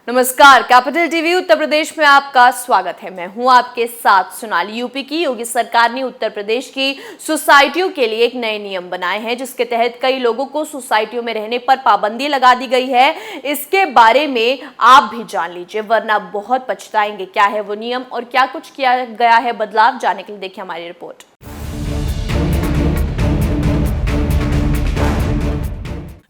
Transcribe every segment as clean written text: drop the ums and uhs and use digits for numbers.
नमस्कार, capital TV Uttar Pradesh में आपका स्वागत है। मैं हूं आपके साथ सोनाली। यूपी की योगी सरकार ने उत्तर प्रदेश की सोसाइटियों के लिए एक नए नियम बनाए हैं, जिसके तहत कई लोगों को सोसाइटियों में रहने पर पाबंदी लगा दी गई है। इसके बारे में आप भी जान लीजिए, वरना बहुत पछताएंगे। क्या है वो नियम और क्या कुछ किया गया है बदलाव, जानने के लिए देखिए हमारी रिपोर्ट।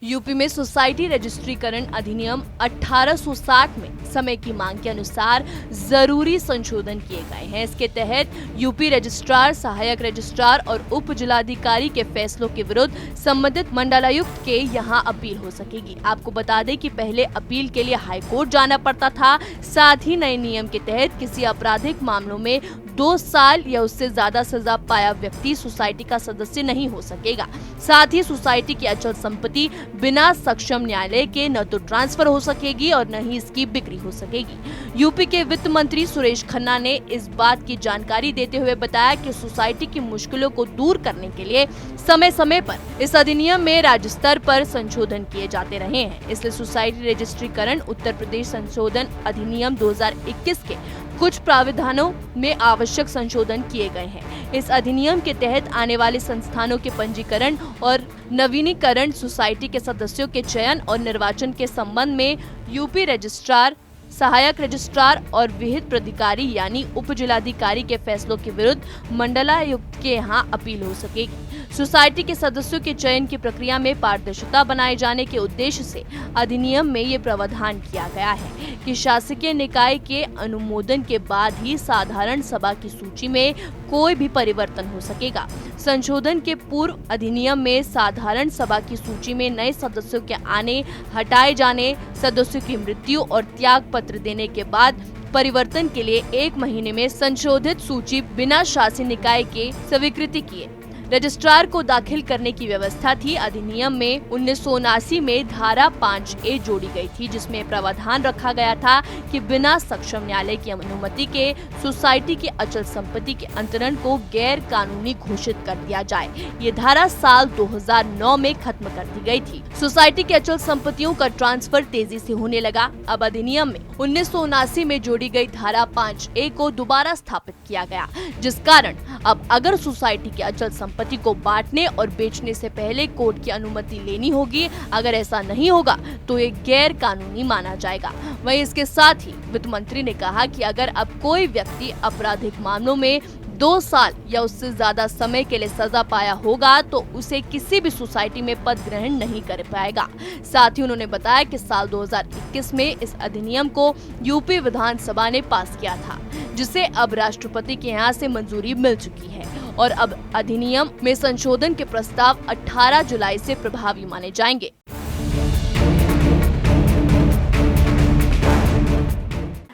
यूपी में सोसाइटी रजिस्ट्रीकरण अधिनियम 1860 में समय की मांग के अनुसार जरूरी संशोधन किए गए हैं। इसके तहत यूपी रजिस्ट्रार, सहायक रजिस्ट्रार और उप जिलाधिकारी के फैसलों के विरुद्ध संबंधित मंडलायुक्त के यहां अपील हो सकेगी। आपको बता दें कि पहले अपील के लिए हाईकोर्ट जाना पड़ता था। साथ ही नए नियम के तहत किसी आपराधिक मामलों में 2 साल या उससे ज्यादा सजा पाया व्यक्ति सोसाइटी का सदस्य नहीं हो सकेगा। साथ ही सोसाइटी की अचल संपत्ति बिना सक्षम न्यायालय के न तो ट्रांसफर हो सकेगी और न ही इसकी बिक्री हो सकेगी। यूपी के वित्त मंत्री सुरेश खन्ना ने इस बात की जानकारी देते हुए बताया कि सोसाइटी की मुश्किलों को दूर करने के लिए समय समय पर इस अधिनियम में राज्य स्तर पर संशोधन किए जाते रहे हैं। इसलिए सोसाइटी रजिस्ट्रीकरण उत्तर प्रदेश संशोधन अधिनियम 2021 के कुछ प्रावधानों में आवश्यक संशोधन किए गए हैं। इस अधिनियम के तहत आने वाले संस्थानों के पंजीकरण और नवीनीकरण, सोसाइटी के सदस्यों के चयन और निर्वाचन के संबंध में यूपी रजिस्ट्रार, सहायक रजिस्ट्रार और विहित प्राधिकारी यानी उप जिलाधिकारी के फैसलों के विरुद्ध मंडलायुक्त के यहां अपील हो सकेगी। सोसाइटी के सदस्यों के चयन की प्रक्रिया में पारदर्शिता बनाए जाने के उद्देश्य से अधिनियम में ये प्रावधान किया गया है कि शासकीय निकाय के अनुमोदन के बाद ही साधारण सभा की सूची में कोई भी परिवर्तन हो सकेगा। संशोधन के पूर्व अधिनियम में साधारण सभा की सूची में नए सदस्यों के आने, हटाए जाने, सदस्यों की मृत्यु और त्याग पत्र देने के बाद परिवर्तन के लिए 1 महीने में संशोधित सूची बिना शासी निकाय के स्वीकृति किए रजिस्ट्रार को दाखिल करने की व्यवस्था थी। अधिनियम में 1979 में धारा 5A जोड़ी गई थी, जिसमें प्रावधान रखा गया था कि बिना सक्षम न्यायालय की अनुमति के सोसाइटी की अचल संपत्ति के अंतरण को गैर कानूनी घोषित कर दिया जाए। ये धारा साल 2009 में खत्म कर दी गई थी। सोसाइटी की अचल संपत्तियों का ट्रांसफर तेजी से होने लगा। अब अधिनियम में 1979 में जोड़ी गई धारा 5A को दोबारा स्थापित किया गया, जिस कारण अब अगर सोसाइटी की अचल संपत्ति को बांटने और बेचने से पहले कोर्ट की अनुमति लेनी होगी। अगर ऐसा नहीं होगा तो ये गैर कानूनी माना जाएगा। वहीं इसके साथ ही वित्त मंत्री ने कहा कि अगर अब कोई व्यक्ति आपराधिक मामलों में 2 साल या उससे ज्यादा समय के लिए सजा पाया होगा तो उसे किसी भी सोसाइटी में पद ग्रहण नहीं कर पाएगा। साथ ही उन्होंने बताया कि साल 2021 में इस अधिनियम को यूपी विधानसभा ने पास किया था, जिसे अब राष्ट्रपति के यहाँ से मंजूरी मिल चुकी है और अब अधिनियम में संशोधन के प्रस्ताव 18 जुलाई से प्रभावी माने जाएंगे।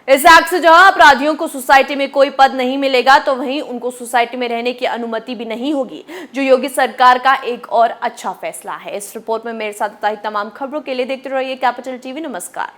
इस एक्ट से जहां अपराधियों को सोसाइटी में कोई पद नहीं मिलेगा, तो वहीं उनको सोसाइटी में रहने की अनुमति भी नहीं होगी, जो योगी सरकार का एक और अच्छा फैसला है। इस रिपोर्ट में मेरे साथ तमाम खबरों के लिए देखते रहिए कैपिटल टीवी। नमस्कार।